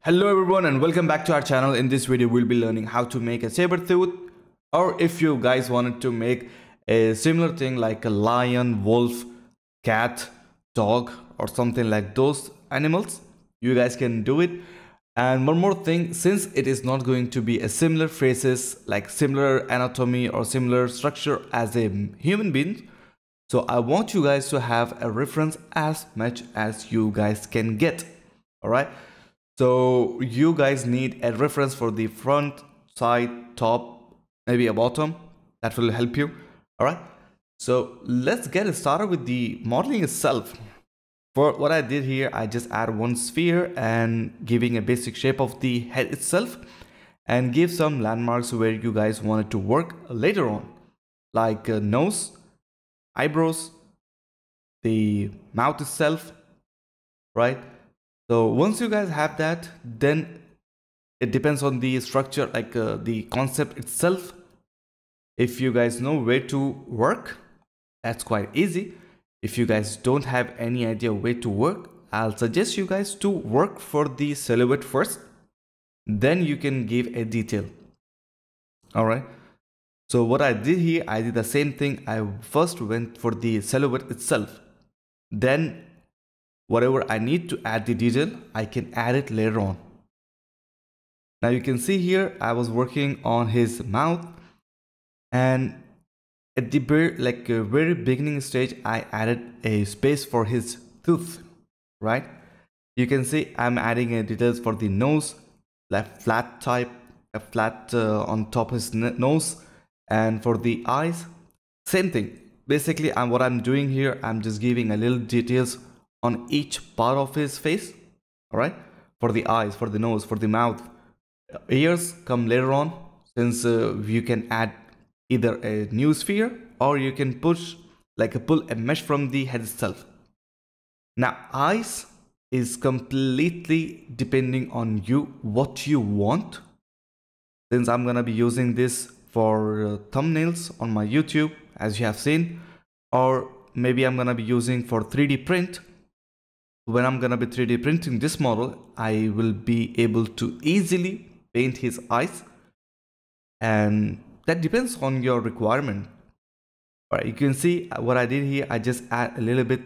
Hello everyone and welcome back to our channel. In this video we'll be learning how to make a saber tooth, or if you guys wanted to make a similar thing like a lion, wolf, cat, dog or something like those animals, you guys can do it. And one more thing, since it is not going to be a similar faces, like similar anatomy or similar structure as a human being, so I want you guys to have a reference as much as you guys can get. All right, so you guys need a reference for the front, side, top, maybe a bottom. That will help you. All right, so let's get started with the modeling itself. For what I did here, I just add one sphere and giving a basic shape of the head itself and give some landmarks where you guys want it to work later on, like nose, eyebrows, the mouth itself, right? So once you guys have that, then it depends on the structure, like the concept itself. If you guys know where to work, that's quite easy. If you guys don't have any idea where to work, I'll suggest you guys to work for the silhouette first, then you can give a detail. All right, so what I did here, I did the same thing. I first went for the silhouette itself, then whatever I need to add the detail, I can add it later on. Now you can see here, I was working on his mouth, and at the very beginning stage, I added a space for his tooth, right? You can see I'm adding details for the nose, like flat type, a flat on top of his nose, and for the eyes, same thing. Basically, what I'm doing here, I'm just giving a little details on each part of his face. All right, for the eyes, for the nose, for the mouth. Ears come later on, since you can add either a new sphere or you can push pull a mesh from the head itself. Now eyes is completely depending on you, what you want. Since I'm gonna be using this for thumbnails on my YouTube, as you have seen, or maybe I'm gonna be using for 3D print. When I'm gonna be 3D printing this model, I will be able to easily paint his eyes, and that depends on your requirement. All right, you can see what I did here. I just add a little bit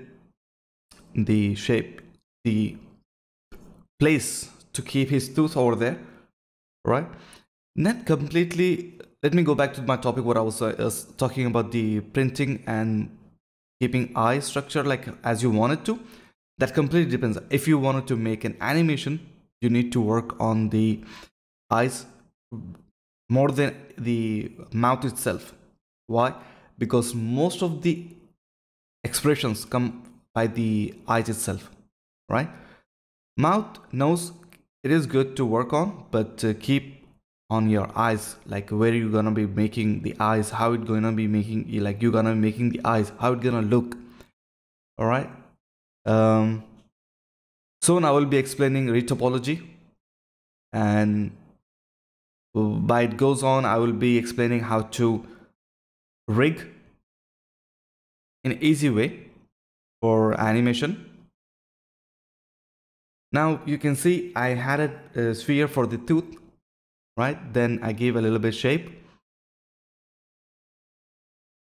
the shape, the place to keep his tooth over there. All right, not completely. Let me go back to my topic, what I was talking about, the printing and keeping eye structure like as you want it to. That completely depends. If you wanted to make an animation, you need to work on the eyes more than the mouth itself. Why? Because most of the expressions come by the eyes itself, right? Mouth, nose, it is good to work on, but keep on your eyes, like where you're gonna be making the eyes, how it gonna be making, like you're gonna be making the eyes, how it gonna look. All right. Soon I will be explaining retopology, and by it goes on, I will be explaining how to rig in an easy way for animation. Now you can see I had a sphere for the tooth, right? Then I gave a little bit shape.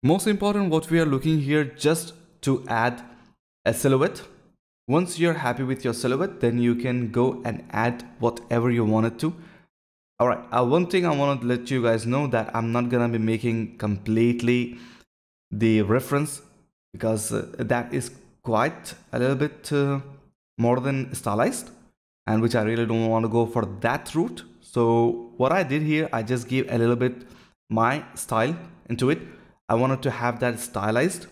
Most important, what we are looking here, just to add a silhouette. Once you're happy with your silhouette, then you can go and add whatever you wanted to. All right, one thing I want to let you guys know, that I'm not gonna be making completely the reference, because that is quite a little bit more than stylized, and which I really don't want to go for that route. So what I did here, I just gave a little bit my style into it. I wanted to have that stylized,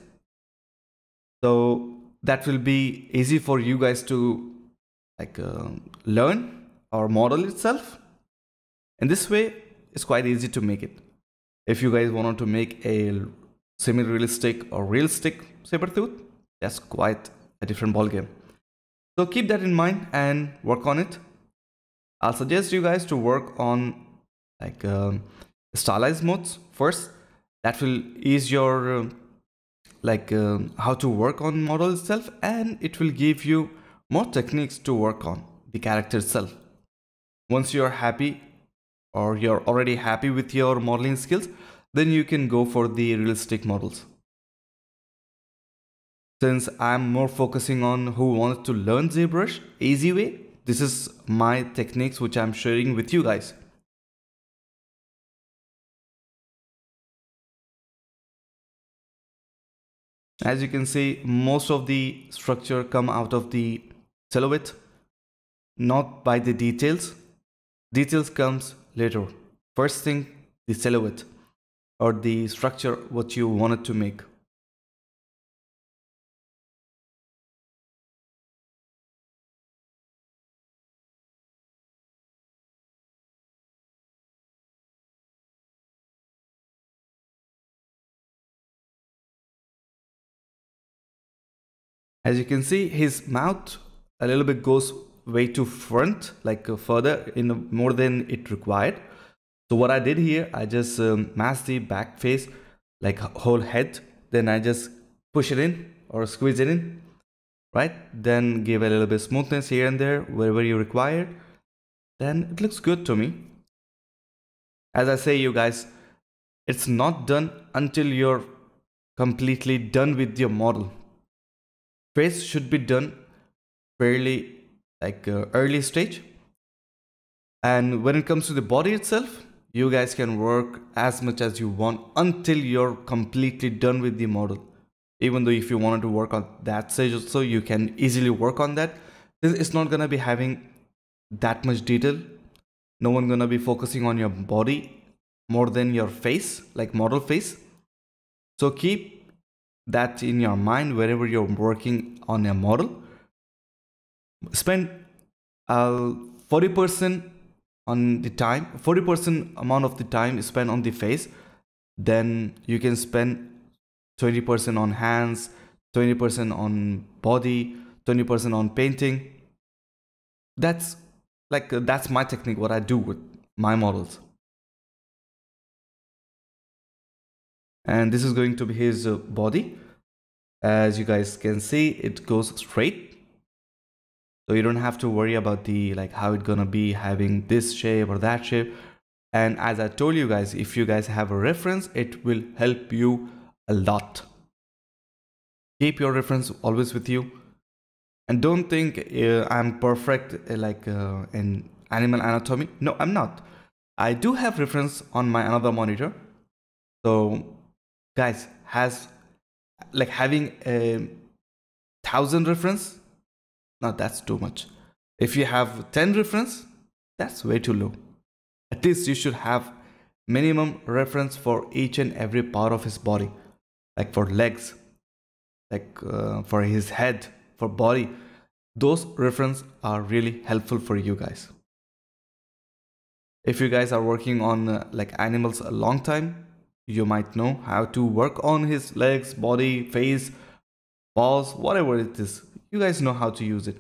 so that will be easy for you guys to learn or model itself. In this way, it's quite easy to make it. If you guys wanted to make a semi-realistic or realistic saber tooth, that's quite a different ballgame. So keep that in mind and work on it. I'll suggest you guys to work on stylized modes first. That will ease your how to work on model itself, and it will give you more techniques to work on the character itself. Once you're happy, or you're already happy with your modeling skills, then you can go for the realistic models. Since I'm more focusing on who wants to learn ZBrush easy way, this is my techniques which I'm sharing with you guys. As you can see, most of the structure come out of the silhouette, not by the details. Details comes later. First thing, the silhouette or the structure what you wanted to make. As you can see, his mouth a little bit goes way too front, like further in more than it required. So what I did here, I just masked the back face, like whole head. Then I just push it in or squeeze it in, right? Then give a little bit smoothness here and there wherever you require. Then it looks good to me. As I say, you guys, it's not done until you're completely done with your model. Face should be done fairly like early stage. And when it comes to the body itself, you guys can work as much as you want until you're completely done with the model. Even though if you wanted to work on that stage also, you can easily work on that. It's not gonna be having that much detail. No one gonna be focusing on your body more than your face, like model face. So keep that in your mind wherever you're working on a model. Spend 40% on the time, 40% amount of the time is spent on the face. Then you can spend 20% on hands, 20% on body, 20% on painting. That's that's my technique, what I do with my models. And this is going to be his body. As you guys can see, it goes straight. So you don't have to worry about the like how it's gonna be having this shape or that shape. And as I told you guys, if you guys have a reference, it will help you a lot. Keep your reference always with you. And don't think I'm perfect in animal anatomy. No, I'm not. I do have reference on my another monitor. So guys, has like having 1,000 reference, no, that's too much. If you have 10 reference, that's way too low. At least you should have minimum reference for each and every part of his body, like for legs, like for his head, for body. Those reference are really helpful for you guys. If you guys are working on like animals a long time, you might know how to work on his legs, body, face, paws, whatever it is. You guys know how to use it.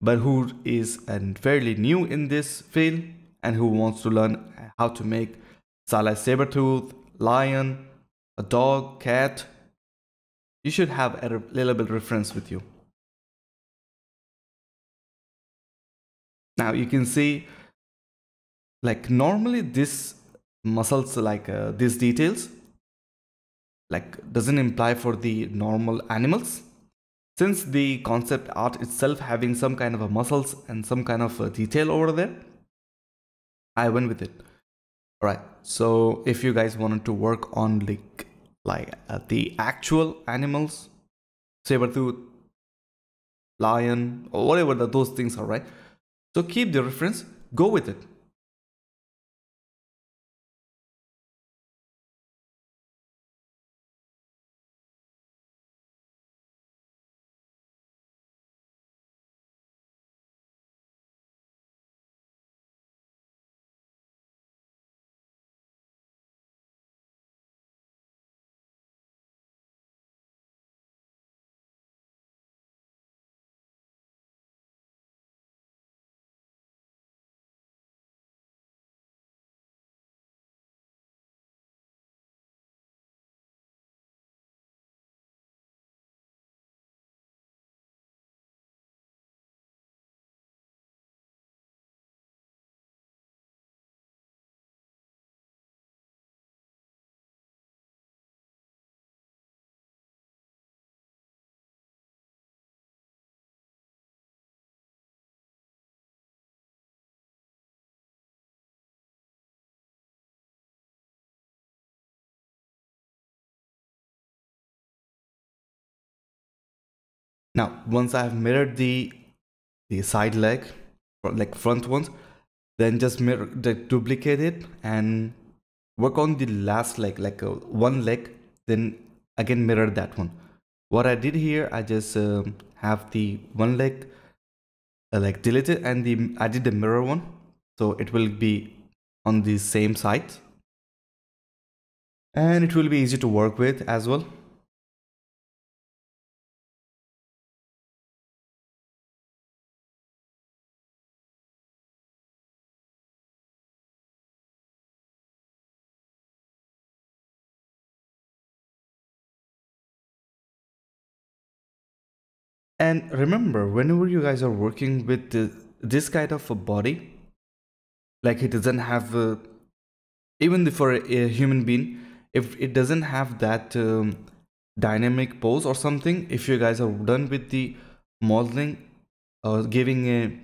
But who is fairly new in this field and who wants to learn how to make stylized saber-tooth, lion, a dog, cat, you should have a little bit reference with you. Now you can see like normally this muscles like these details like doesn't imply for the normal animals. Since the concept art itself having some kind of a muscles and some kind of a detail over there, I went with it. All right. So if you guys wanted to work on the actual animals, saber-tooth, lion, or whatever those things are, right? So keep the reference, go with it. Now once I have mirrored the side leg, or like front ones, then just duplicate it and work on the last leg, like one leg, then again mirror that one. What I did here, I just have the one leg like deleted, and I did the mirror one, so it will be on the same side and it will be easy to work with as well. And remember, whenever you guys are working with this kind of a body, like it doesn't have even for a human being, if it doesn't have that dynamic pose or something, if you guys are done with the modeling or giving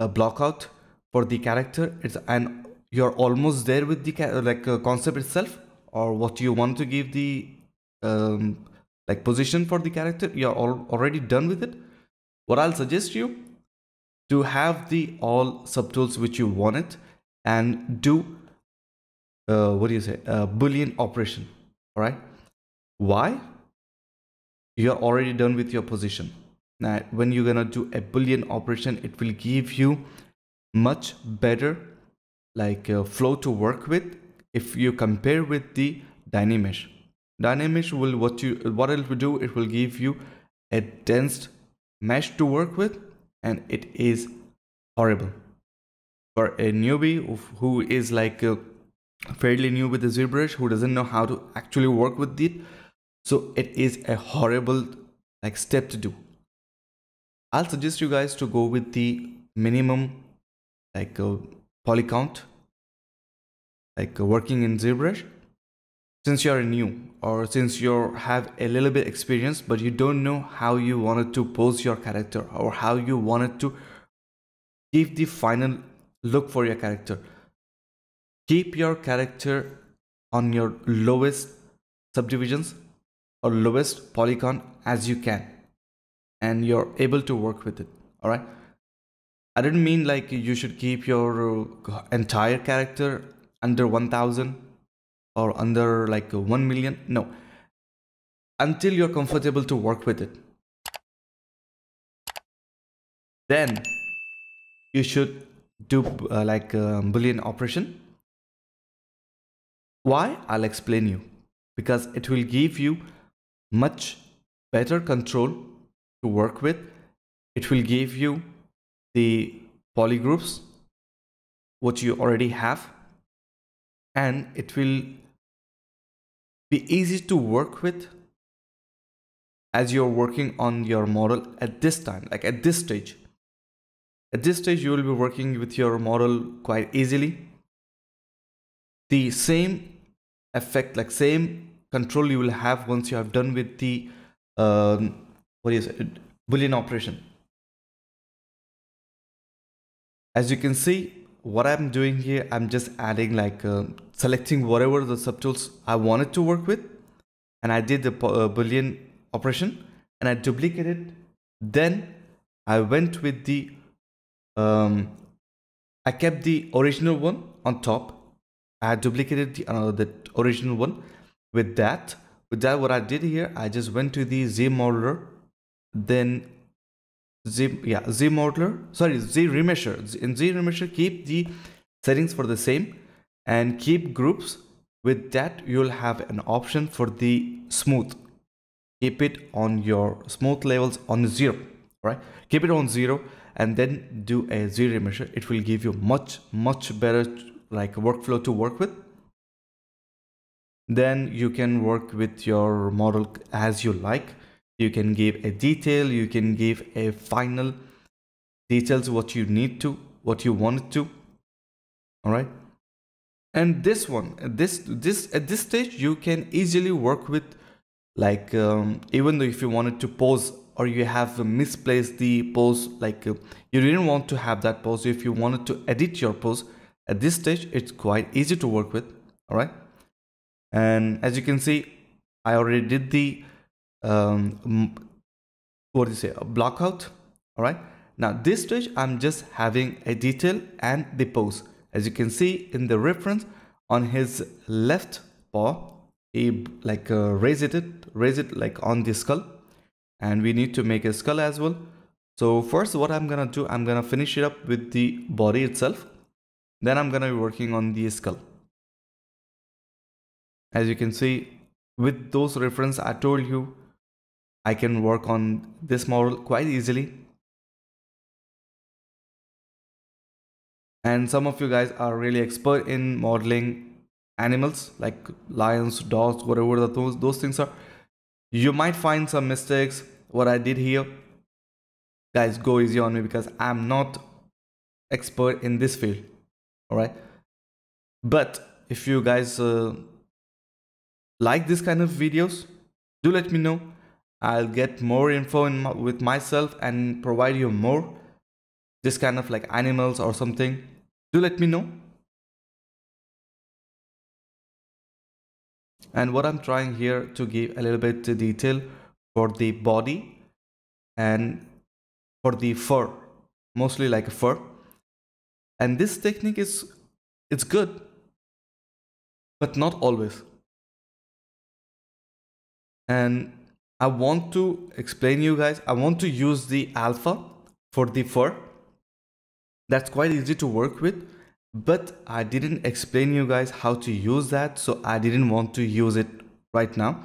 a block out for the character, and you're almost there with the concept itself, or what you want to give the like position for the character, you're already done with it. What I'll suggest you to have the all subtools which you want it, and do what do you say, a boolean operation. All right, why? You're already done with your position. Now when you're gonna do a boolean operation, it will give you much better like flow to work with if you compare with the Dynamesh. Dynamesh will what it will do, it will give you a dense mesh to work with, and it is horrible for a newbie who is like fairly new with the ZBrush, who doesn't know how to actually work with it. So it is a horrible like step to do. I'll suggest you guys to go with the minimum like poly count, like working in ZBrush. Since you're new, or since you have a little bit experience but you don't know how you wanted to pose your character, or how you wanted to give the final look for your character, keep your character on your lowest subdivisions or lowest polygon as you can, and you're able to work with it. All right, I didn't mean like you should keep your entire character under 1000 or under like 1 million. No, until you're comfortable to work with it, then you should do like a boolean operation. Why? I'll explain you. Because it will give you much better control to work with. It will give you the polygroups what you already have, and it will be easy to work with as you're working on your model at this time, like at this stage. At this stage, you will be working with your model quite easily. The same effect, like same control you will have once you have done with the what is it, boolean operation. As you can see, what I'm doing here, I'm just adding like selecting whatever the subtools I wanted to work with, and I did the boolean operation and I duplicated. Then I went with the I kept the original one on top. I duplicated the original one. With that, what I did here, I just went to the Z modeler, then Z remesher. In Z remesher, keep the settings for the same and keep groups. With that, you'll have an option for the smooth. Keep it on your smooth levels on 0, right? Keep it on 0 and then do a Z remesher. It will give you much better like workflow to work with. Then you can work with your model as you like. You can give a detail, you can give a final details, what you need to, what you want to. All right, and this one, at this stage, you can easily work with like even though if you wanted to pose, or you have misplaced the pose, like you didn't want to have that pose, if you wanted to edit your pose at this stage, it's quite easy to work with. All right, and as you can see, I already did the what do you say, a block out. All right, now this stage I'm just having a detail and the pose. As you can see in the reference, on his left paw he like raise it like on the skull, and we need to make a skull as well. So first what I'm gonna do, I'm gonna finish it up with the body itself, then I'm gonna be working on the skull. As you can see, with those reference I told you, I can work on this model quite easily. And some of you guys are really expert in modeling animals like lions, dogs, whatever those things are. You might find some mistakes. What I did here, guys, go easy on me because I'm not expert in this field. All right, but if you guys like this kind of videos, do let me know. I'll get more info with myself and provide you more this kind of like animals or something. Do let me know. And what I'm trying here to give a little bit detail for the body and for the fur, mostly like a fur. And this technique is, it's good, but not always. And I want to explain you guys, I want to use the alpha for the fur. That's quite easy to work with, but I didn't explain you guys how to use that, so I didn't want to use it right now.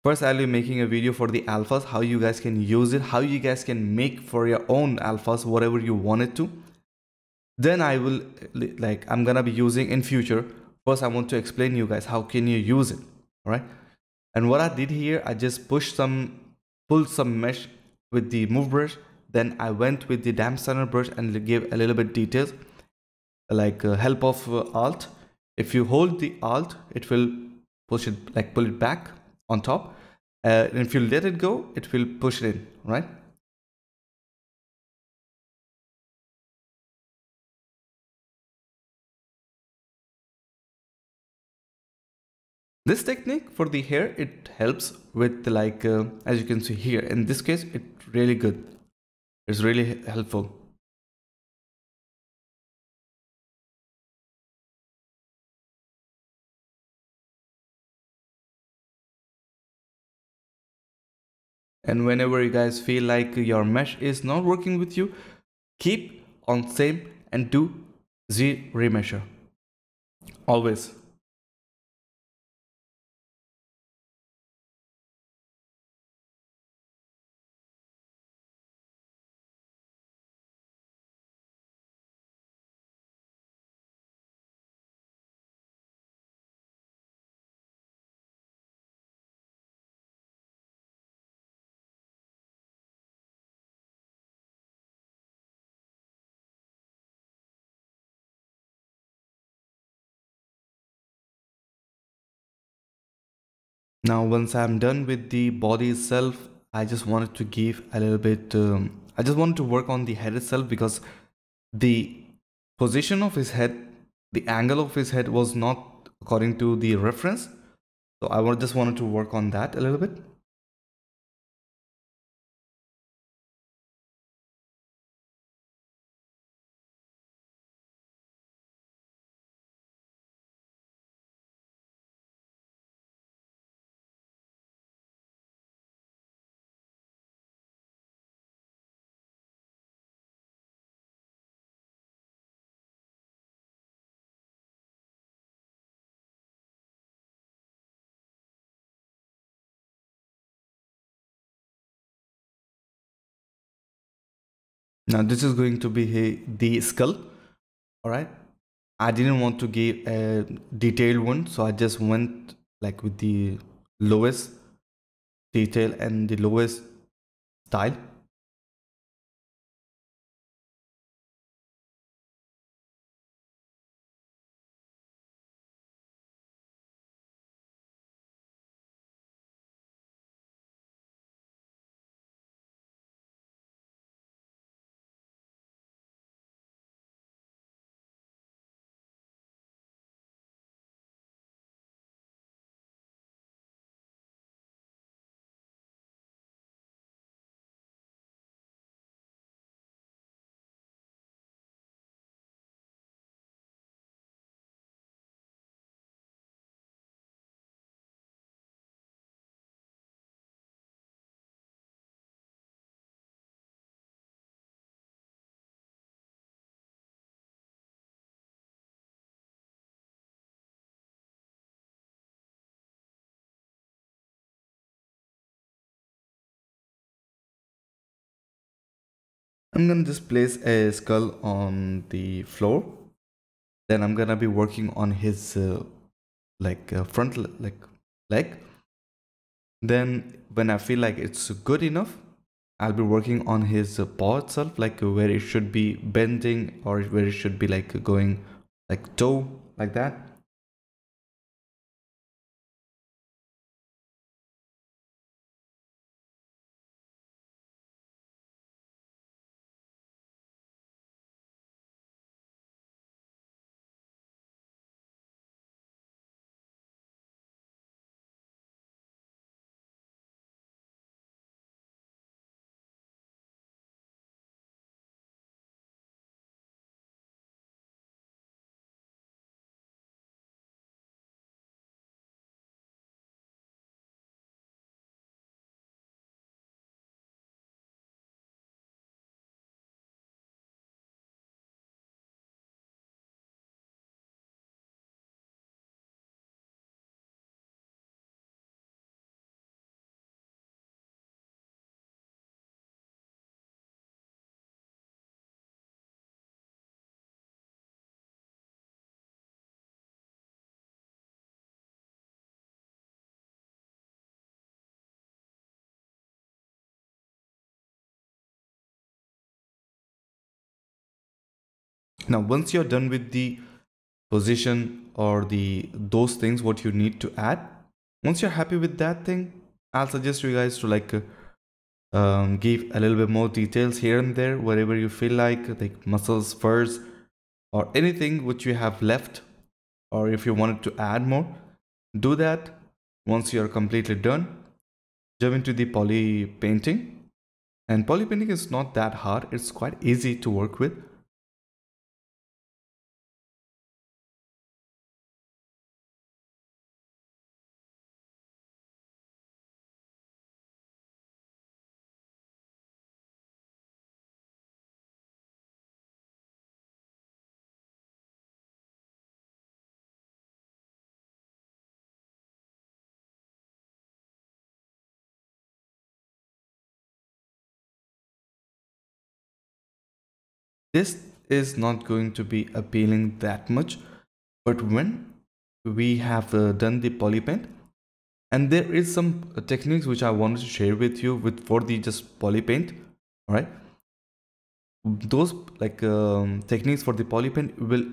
First, I'll be making a video for the alphas, how you guys can use it, how you guys can make for your own alphas, whatever you want it to. Then I will, like, I'm gonna be using in future. First, I want to explain you guys how can you use it, all right? And what I did here, I just pulled some mesh with the move brush. Then I went with the damp center brush and gave a little bit details, like help of alt. If you hold the alt, it will push it, like pull it back on top. And if you let it go, it will push it in, right? This technique for the hair, it helps with like, as you can see here, in this case, it's really good. It's really helpful. And whenever you guys feel like your mesh is not working with you, keep on same and do Z remeasure. Always. Now, once I'm done with the body itself, I just wanted to give a little bit, I just wanted to work on the head itself because the position of his head, the angle of his head was not according to the reference. So I just wanted to work on that a little bit. Now this is going to be the skull. All right. I didn't want to give a detailed one, so I just went like with the lowest detail and the lowest style. I'm gonna just place a skull on the floor. Then I'm gonna be working on his front leg. Then when I feel like it's good enough, I'll be working on his paw itself, like where it should be bending or where it should be like going like toe, like that. Now, once you're done with the position or the those things what you need to add, once you're happy with that thing, I'll suggest you guys to give a little bit more details here and there wherever you feel like muscles, furs, or anything which you have left, or if you wanted to add more, do that. Once you're completely done, jump into the poly painting. And poly painting is not that hard, it's quite easy to work with. This is not going to be appealing that much, but when we have done the poly paint, and there is some techniques which I wanted to share with you with for the just poly paint. All right, those techniques for the poly paint will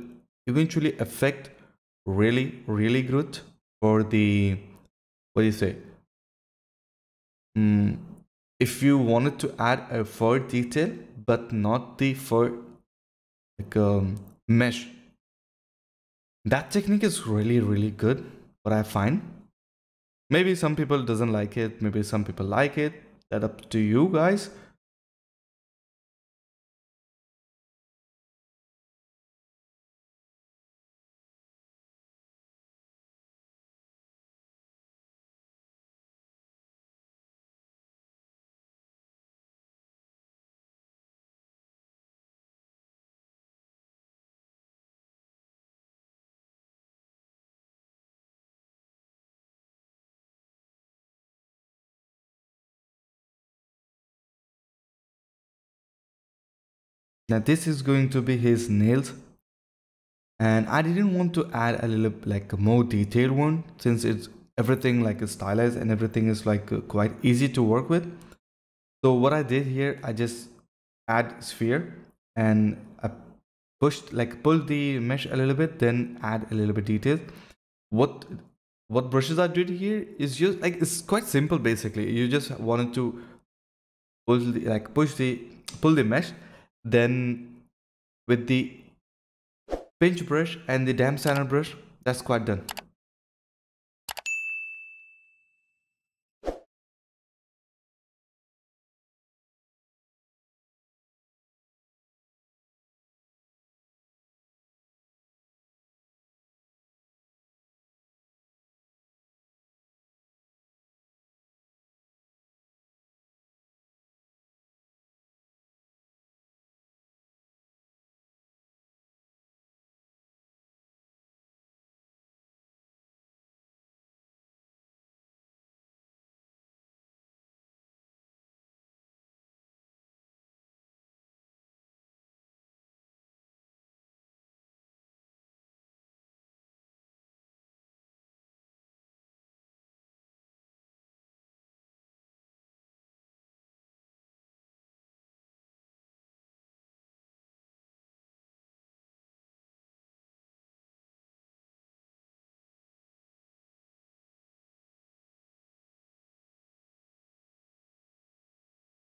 eventually affect really good for the, what do you say, mm, if you wanted to add a fur detail but not the fur mesh. That technique is really good, what I find. Maybe some people doesn't like it, maybe some people like it. That up to you guys. Now this is going to be his nails, and I didn't want to add a little like a more detailed one since it's everything like is stylized and everything is quite easy to work with. So what I did here, I just add sphere and I pull the mesh a little bit, then add a little bit detail. What what brushes I did here is just like, it's quite simple basically. You just wanted to pull the, pull the mesh, then with the pinch brush and the damp sanding brush, that's quite done.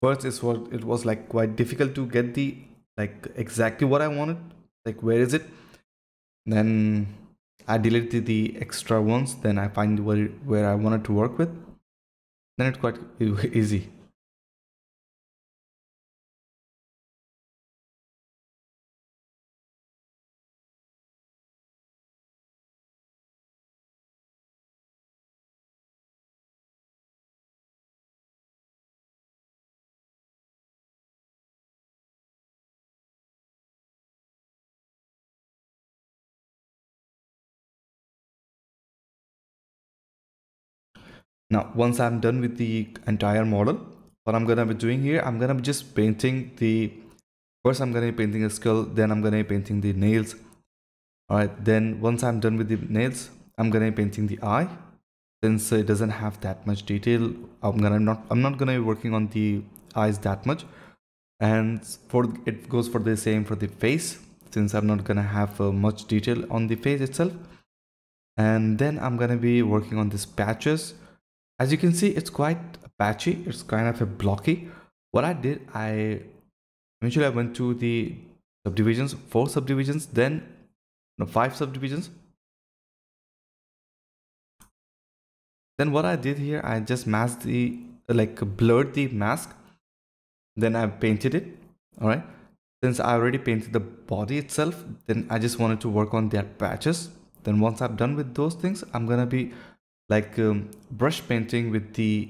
First is what it was like quite difficult to get the like exactly what I wanted, like where is it. Then I deleted the extra ones, then I find where I wanted to work with, then it's quite easy. Now once I'm done with the entire model, what I'm gonna be doing here, I'm gonna be just painting the, first I'm gonna be painting a skull, then I'm gonna be painting the nails. All right, then once I'm done with the nails, I'm gonna be painting the eye. Since it doesn't have that much detail, I'm not gonna be working on the eyes that much. And for it goes for the same for the face, since I'm not gonna have much detail on the face itself. And then I'm gonna be working on these patches. As you can see, it's quite patchy, it's kind of a blocky. What I did, I eventually I went to the subdivisions, 4 subdivisions, then no, 5 subdivisions. Then what I did here, I just masked the like blurred the mask, then I painted it. All right, since I already painted the body itself, then I just wanted to work on their patches. Then once I'm done with those things, I'm gonna be like brush painting with the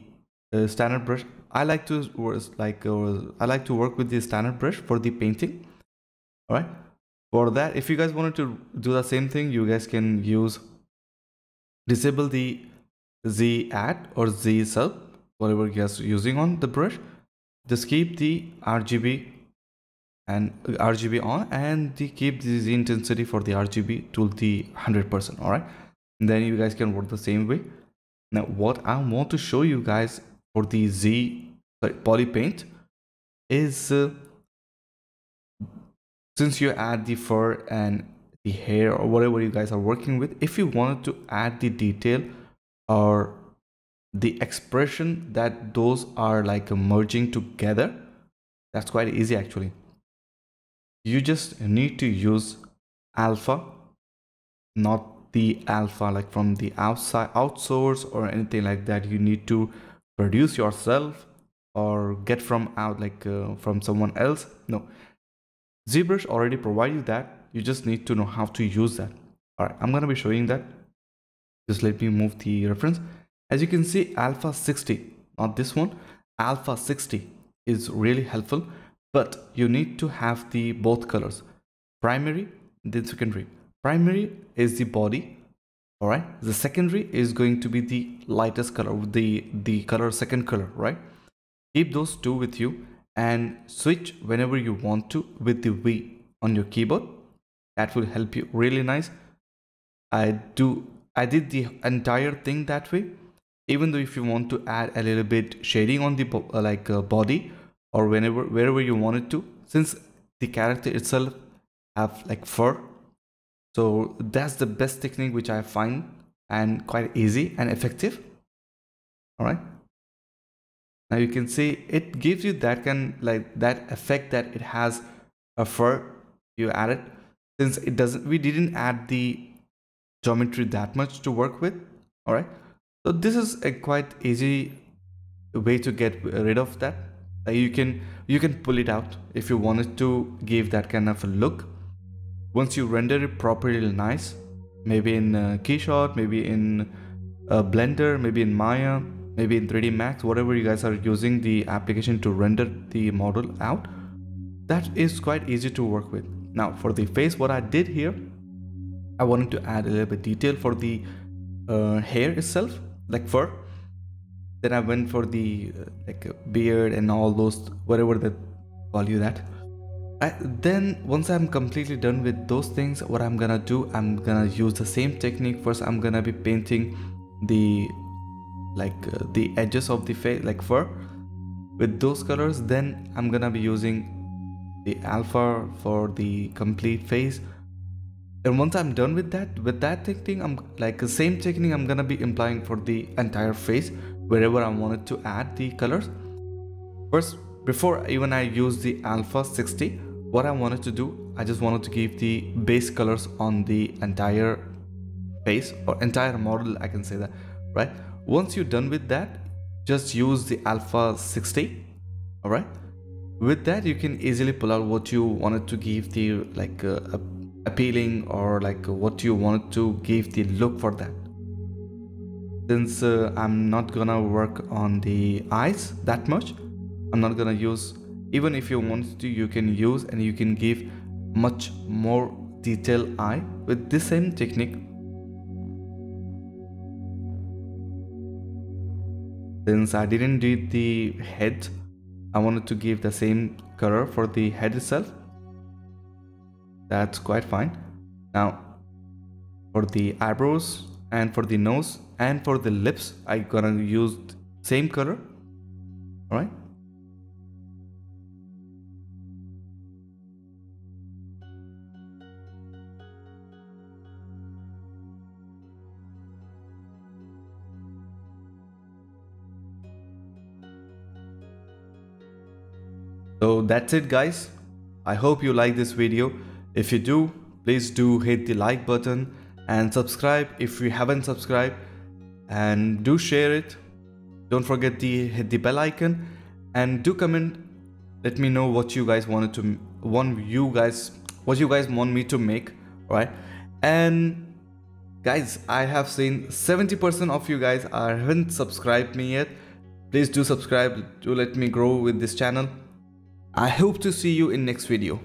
standard brush. I like to work with the standard brush for the painting. All right, for that, if you guys wanted to do the same thing, you guys can disable the Z add or Z sub, whatever you guys are using on the brush. Just keep the RGB and RGB on, and keep the Z intensity for the RGB to the 100%. All right, and then you guys can work the same way. Now what I want to show you guys for the poly paint is since you add the fur and the hair or whatever you guys are working with, if you wanted to add the detail or the expression that those are like merging together, that's quite easy actually. You just need to use alpha, not the alpha like from the outside outsource or anything like that. You need to produce yourself or get from out like from someone else. No, ZBrush already provide you that. You just need to know how to use that. All right, I'm gonna be showing that. Just let me move the reference. As you can see, alpha 60, not this one, alpha 60 is really helpful, but you need to have the both colors, primary then secondary. Primary is the body, all right. The secondary is going to be the lightest color, the color, second color, right? Keep those two with you and switch whenever you want to with the V on your keyboard. That will help you really nice. I did the entire thing that way. Even though if you want to add a little bit shading on the body or wherever you want it to, since the character itself have like fur, so that's the best technique which I find and quite easy and effective. All right, now you can see it gives you that that effect that it has a fur you added. Since we didn't add the geometry that much to work with. All right, so this is a quite easy way to get rid of that. You can pull it out if you wanted to give that kind of a look. Once you render it properly nice, maybe in Keyshot, maybe in Blender, maybe in Maya, maybe in 3D Max, whatever you guys are using the application to render the model out, that is quite easy to work with. Now for the face, what I did here, I wanted to add a little bit detail for the hair itself, like fur. Then I went for the like beard and all those, whatever they call you that. Then once I'm completely done with those things, what I'm gonna do, I'm gonna use the same technique. First I'm gonna be painting the the edges of the face like fur with those colors. Then I'm gonna be using the alpha for the complete face. And once I'm done with that technique, I'm like the same technique I'm gonna be implying for the entire face wherever I wanted to add the colors. First before even I use the alpha 60, what I wanted to do, I just wanted to give the base colors on the entire face or entire model, I can say that, right? Once you're done with that, just use the alpha 60. All right, with that you can easily pull out what you wanted to give the like appealing, or like what you wanted to give the look for that. Since I'm not gonna work on the eyes that much, I'm not gonna use, even if you want to, you can use and you can give much more detailed eye with this same technique. Since I didn't do the head, I wanted to give the same color for the head itself. That's quite fine. Now for the eyebrows and for the nose and for the lips, I'm gonna use same color. All right. So that's it guys. I hope you like this video. If you do, please do hit the like button and subscribe if you haven't subscribed, and do share it. Don't forget to hit the bell icon and do comment. Let me know what you guys what you guys want me to make, right? And guys, I have seen 70% of you guys haven't subscribed me yet. Please do subscribe to let me grow with this channel. I hope to see you in next video.